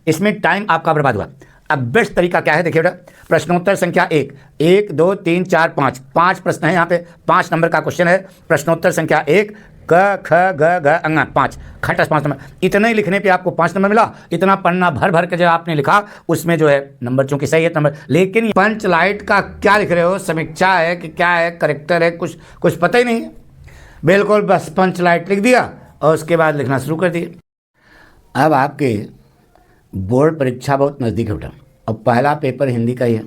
इसमें टाइम आपका बर्बाद हुआ। अब बेस्ट तरीका क्या है देखिए बेटा, प्रश्नोत्तर संख्या 1, 1 2 3 4 5, 5 प्रश्न है यहाँ पे, 5 नंबर का क्वेश्चन है। प्रश्नोत्तर संख्या 1, क ख ग घ अंग 5, खटस 5 नंबर। इतने ही लिखने पे आपको 5 नंबर मिला। इतना पन्ना भर भर के जो आपने लिखा उसमें जो है नंबर चूंकि सही है नंबर। लेकिन पंच लाइट का क्या लिख रहे हो, समीक्षा है कि क्या है, करेक्टर है, कुछ पता ही नहीं है। बिल्कुल बस पंच लाइट लिख दिया और उसके बाद लिखना शुरू कर दिया। अब आपके बोर्ड परीक्षा बहुत नज़दीक है बेटा और पहला पेपर हिंदी का ही है।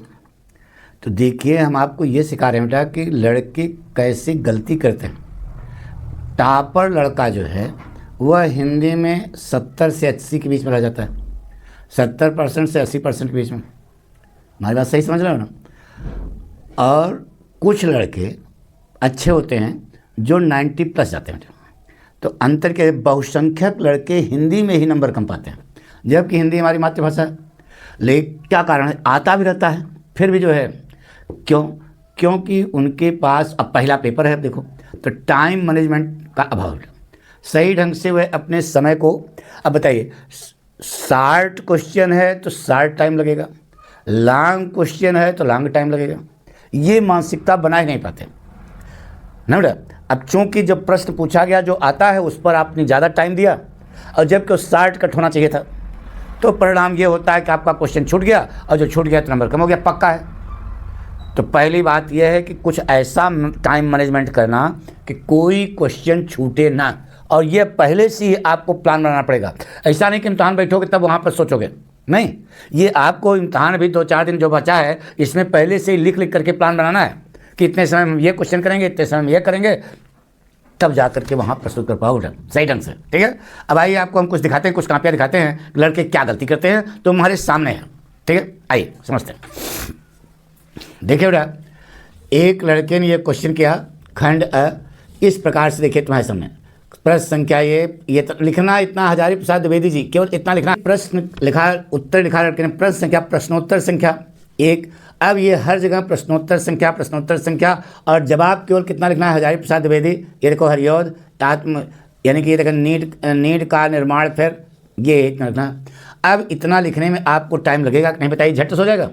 तो देखिए हम आपको ये सिखा रहे हैं बेटा कि लड़के कैसे गलती करते हैं। टॉपर लड़का जो है वह हिंदी में 70 से 80 के बीच में रह जाता है, 70% से 80% के बीच में। हमारी बात सही समझ रहे हो ना। और कुछ लड़के अच्छे होते हैं जो 90+ जाते हैं। तो अंतर के बहुसंख्यक लड़के हिंदी में ही नंबर कम पाते हैं, जबकि हिंदी हमारी मातृभाषा है। लेकिन क्या कारण है, आता भी रहता है फिर भी जो है क्योंकि उनके पास अब पहला पेपर है। देखो तो टाइम मैनेजमेंट का अभाव है। सही ढंग से वह अपने समय को, अब बताइए शॉर्ट क्वेश्चन है तो शॉर्ट टाइम लगेगा, लॉन्ग क्वेश्चन है तो लॉन्ग टाइम लगेगा। ये मानसिकता बना ही नहीं पाते ना बेटा। अब चूंकि जब प्रश्न पूछा गया जो आता है उस पर आपने ज़्यादा टाइम दिया और जबकि उस शॉर्ट कट होना चाहिए था, तो परिणाम ये होता है कि आपका क्वेश्चन छूट गया और जो छूट गया तो नंबर कम हो गया, पक्का है। तो पहली बात यह है कि कुछ ऐसा टाइम मैनेजमेंट करना कि कोई क्वेश्चन छूटे ना, और ये पहले से ही आपको प्लान बनाना पड़ेगा। ऐसा नहीं कि इम्तहान बैठोगे तब वहाँ पर सोचोगे, नहीं, ये आपको इम्तहान भी 2-4 दिन जो बचा है इसमें पहले से ही लिख करके प्लान बनाना है कि इतने समय में ये क्वेश्चन करेंगे, इतने समय में ये करेंगे, तब जा करके वहाँ प्रस्तुत कर पाओगे सही ढंग से। ठीक है, अब आइए आपको हम कुछ दिखाते हैं, कुछ कापियाँ दिखाते हैं लड़के क्या गलती करते हैं, तो हमारे सामने है। ठीक है, आइए समझते हैं। देखिए बेटा, एक लड़के ने ये क्वेश्चन किया खंड अ इस प्रकार से। देखिए तुम्हारे सामने प्रश्न संख्या ये तो लिखना इतना, हजारी प्रसाद द्विवेदी जी केवल इतना लिखना। प्रश्न लिखा, उत्तर लिखा लड़के ने, प्रश्न संख्या प्रश्नोत्तर संख्या 1। अब ये हर जगह प्रश्नोत्तर संख्या और जवाब केवल कितना लिखना है, हजारी प्रसाद द्विवेदी। ये देखो हरियोद आत्म, यानी कि ये देखो नीड का निर्माण, फिर ये इतना लिखना। अब इतना लिखने में आपको टाइम लगेगा कि नहीं बताइए, झट से हो जाएगा।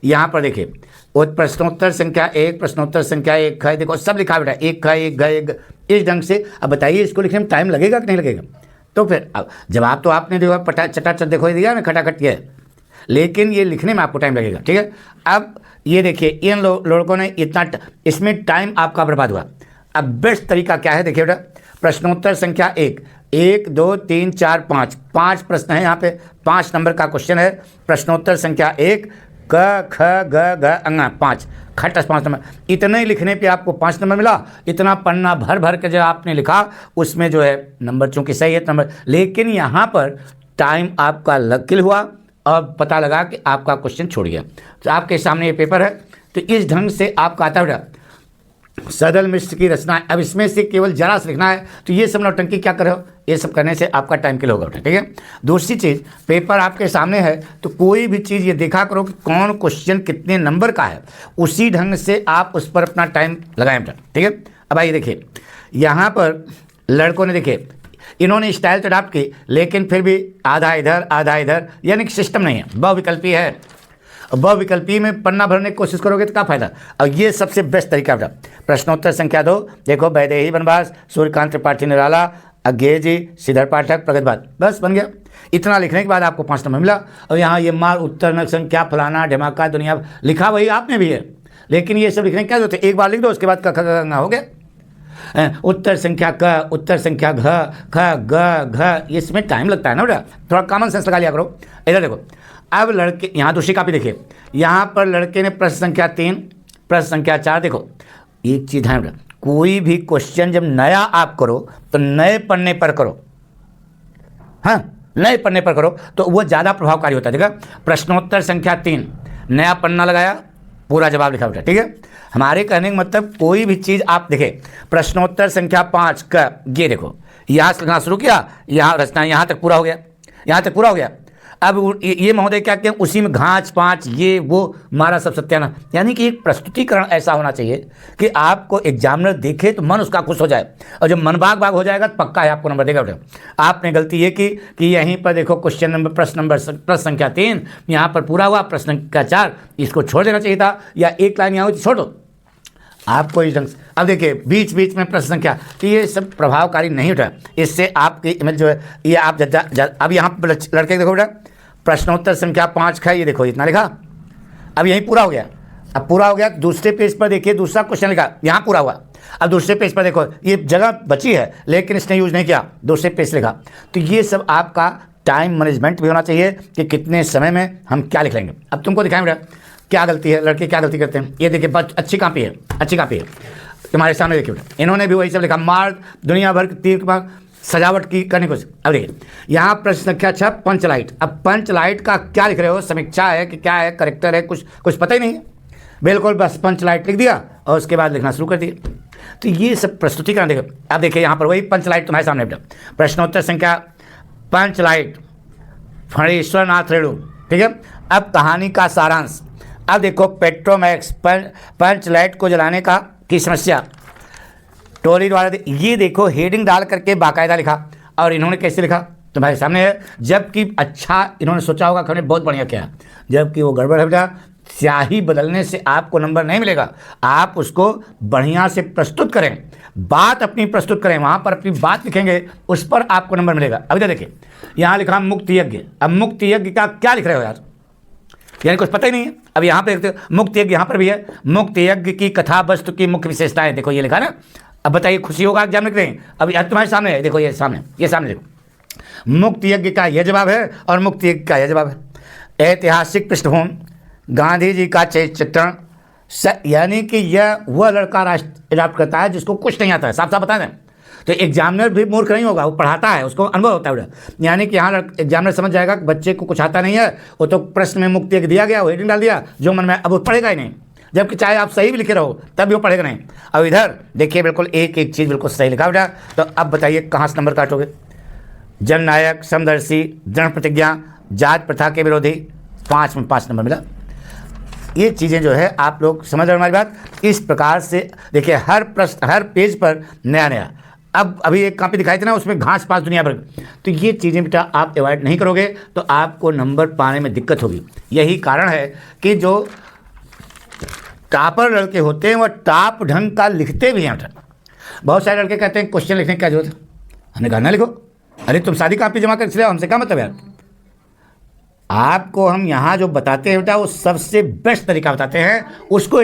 यहाँ पर देखिए वो प्रश्नोत्तर संख्या 1, प्रश्नोत्तर संख्या 1 है, देखो सब लिखा बेटा, 1 है 1 ग 1 इस ढंग से। अब बताइए इसको लिखने में टाइम लगेगा कि नहीं लगेगा। तो फिर अब जवाब तो आपने देखो चटाचट देखो दिया ना, खटाखट किया है, लेकिन ये लिखने में आपको टाइम लगेगा। ठीक है, अब ये देखिए इन लड़कों ने इतना इसमें टाइम आपका बर्बाद हुआ। अब बेस्ट तरीका क्या है देखिए बेटा, प्रश्नोत्तर संख्या 1, 1 2 3 4 5, 5 प्रश्न है यहाँ पे, 5 नंबर का क्वेश्चन है। प्रश्नोत्तर संख्या 1, क ख ग घ अंग 5, खटस 5 नंबर। इतने ही लिखने पे आपको 5 नंबर मिला। इतना पन्ना भर भर के जो आपने लिखा उसमें जो है नंबर चूंकि सही है नंबर, लेकिन यहाँ पर टाइम आपका किल हुआ और पता लगा कि आपका क्वेश्चन छूट गया। तो आपके सामने ये पेपर है, तो इस ढंग से आपका आता है सदल मिश्र की रचना। अब इसमें से केवल जरा से लिखना है, तो ये सब नौटंकी क्या करो, ये सब करने से आपका टाइम किल होगा। ठीक है, दूसरी चीज़, पेपर आपके सामने है तो कोई भी चीज़ ये देखा करो कि कौन क्वेश्चन कितने नंबर का है, उसी ढंग से आप उस पर अपना टाइम लगाएं बेटा। ठीक है, अब आइए देखिए यहाँ पर लड़कों ने देखिए इन्होंने स्टाइल तो अडॉप्ट की, लेकिन फिर भी आधा इधर आधा इधर, यानी कि सिस्टम नहीं है, बहुविकल्पी है। बहुविकल्पी में पन्ना भरने की कोशिश करोगे तो क्या फायदा। और ये सबसे बेस्ट तरीका बेटा, प्रश्नोत्तर संख्या 2 देखो, वैदेही बनवास, सूर्यकांत त्रिपाठी निराला, अज्ञेय जी, श्रीधर पाठक, प्रगत बात, बस बन गया। इतना लिखने के बाद आपको 5 नंबर मिला। और यहाँ ये मार उत्तर संख्या फलाना ढमाका दुनिया लिखा वही आपने भी है, लेकिन ये सब लिखने की क्या जरूरत है, एक बार लिख दो उसके बाद क ख ग हो गया। उत्तर संख्या क, उत्तर संख्या घ, ख ग घ, इसमें टाइम लगता है ना बेटा, थोड़ा कॉमन सेंस लगा लिया करो। इधर देखो, अब लड़के यहाँ दूसरी कापी देखिए, यहाँ पर लड़के ने प्रश्न संख्या 3, प्रश्न संख्या 4। देखो एक चीज़ है बेटा, कोई भी क्वेश्चन जब नया आप करो तो नए पन्ने पर करो। हाँ, नए पन्ने पर करो तो वो ज़्यादा प्रभावकारी होता है। देखा, प्रश्नोत्तर संख्या 3 नया पन्ना लगाया, पूरा जवाब लिखा बेटा। ठीक है, हमारे कहने का मतलब कोई भी चीज़ आप देखें, प्रश्नोत्तर संख्या 5 का ये देखो, यहाँ से लिखना शुरू किया, यहाँ रचना यहाँ तक पूरा हो गया, यहाँ तक पूरा हो गया। अब ये महोदय क्या कहते हैं, उसी में घाच पाँच ये वो मारा सब सत्याना। यानी कि एक प्रस्तुतिकरण ऐसा होना चाहिए कि आपको एग्जामिनर देखे तो मन उसका खुश हो जाए, और जब मन बाग बाग हो जाएगा तो पक्का है आपको नंबर देगा बेटा। आपने गलती ये की कि यहीं पर देखो क्वेश्चन नंबर प्रश्न संख्या 3 यहाँ पर पूरा हुआ, प्रश्न संख्या 4 इसको छोड़ देना चाहिए था, या एक लाइन यहाँ हुई तो छोड़ दो आपको इस ढंग से। अब देखिए बीच बीच में प्रश्न संख्या, तो ये सब प्रभावकारी नहीं उठा, इससे आपकी इमेज जो है ये आप अब यहाँ पर लड़के देखो बेटा प्रश्नोत्तर संख्या 5 का ये देखो इतना लिखा, अब यहीं पूरा हो गया। अब पूरा हो गया, दूसरे पेज पर देखिए दूसरा क्वेश्चन लिखा, यहाँ पूरा हुआ। अब दूसरे पेज पर देखो ये जगह बची है लेकिन इसने यूज नहीं किया, दूसरे पेज लिखा। तो ये सब आपका टाइम मैनेजमेंट भी होना चाहिए कि कितने समय में हम क्या लिख लेंगे। अब तुमको दिखाएं बेटा क्या गलती है, लड़के क्या गलती करते हैं। ये देखिए अच्छी कापी है, अच्छी कापी है तुम्हारे सामने, देखिए बेटा इन्होंने भी वही सब लिखा, मार दुनिया भर के तीर के बाद सजावट की करने को। अब देखिए यहाँ प्रश्न संख्या 6 पंचलाइट। अब पंचलाइट का क्या लिख रहे हो, समीक्षा है कि क्या है, करेक्टर है, कुछ पता ही नहीं है, बिल्कुल बस पंचलाइट लिख दिया और उसके बाद लिखना शुरू कर दिया। तो ये सब प्रस्तुतिकरण देखो। अब देखिए यहाँ पर वही पंचलाइट तुम्हारे सामने बेटा, प्रश्नोत्तर संख्या पंचलाइट फणीश्वर नाथ रेणु, ठीक है। अब कहानी का सारांश, अब देखो पेट्रोमैक्स पंचलाइट को जलाने की समस्या टोली द्वारा, ये देखो हेडिंग डाल करके बाकायदा लिखा, और इन्होंने कैसे लिखा तुम्हारे सामने है। जबकि अच्छा इन्होंने सोचा होगा कि बहुत बढ़िया क्या है, जबकि वो गड़बड़ है बेटा। स्याही बदलने से आपको नंबर नहीं मिलेगा, आप उसको बढ़िया से प्रस्तुत करें, बात अपनी प्रस्तुत करें, वहाँ पर अपनी बात लिखेंगे, उस पर आपको नंबर मिलेगा। अभी तो देखिए यहाँ लिखा मुक्त यज्ञ। अब मुक्त यज्ञ का क्या लिख रहे हो यार, यानी कुछ पता ही नहीं है। अब यहाँ पे देखते हो मुक्त यज्ञ, यहाँ पर भी है मुक्त यज्ञ की कथा वस्तु की मुख्य विशेषताएं, देखो ये लिखा ना। अब बताइए खुशी होगा एग्जाम लिख रहे हैं। अब यार तुम्हारे सामने है, देखो ये सामने देखो मुक्त यज्ञ का यह जवाब है और मुक्त यज्ञ का यह जवाब है। ऐतिहासिक पृष्ठभूमि, गांधी जी का चित्रण, यानी कि यह वह लड़का राष्ट्र अडॉप्ट करता है जिसको कुछ नहीं आता है, साफ साफ बता दें। तो एग्जामिनर भी मूर्ख नहीं होगा, वो पढ़ाता है, उसको अनुभव होता है। यानी कि यहाँ एग्जामिनर समझ जाएगा कि बच्चे को कुछ आता नहीं है, वो तो प्रश्न में मुक्त यज्ञ दिया गया, वो हेडिंग डाल दिया जो मन में, अब वो पढ़ेगा ही नहीं। जबकि चाहे आप सही भी लिखे रहो तब भी वो पढ़ेगा नहीं। अब इधर देखिए बिल्कुल एक एक चीज़ बिल्कुल सही लिखा बेटा। तो अब बताइए कहाँ से नंबर काटोगे। जननायक, समदर्शी, दृढ़ प्रतिज्ञा, जात प्रथा के विरोधी, 5 में 5 नंबर मिला। ये चीज़ें जो है आप लोग समझ रहे हो हमारी बात। इस प्रकार से देखिए हर प्रश्न हर पेज पर नया नया। अब अभी एक कॉपी दिखाई थी ना, उसमें घास पास दुनिया भर, तो ये चीज़ें बेटा आप अवॉइड नहीं करोगे तो आपको नंबर पाने में दिक्कत होगी। यही कारण है कि जो टॉपर लड़के होते हैं वह टॉप ढंग का लिखते भी हैं। बहुत सारे लड़के कहते हैं क्वेश्चन लिखने की क्या जरूरत है, हमने कहा ना लिखो। अरे तुम सारी कॉपी जमा कर इसलिए हमसे क्या मतलब यार। आपको हम यहाँ जो बताते हैं बेटा वो सबसे बेस्ट तरीका बताते हैं, उसको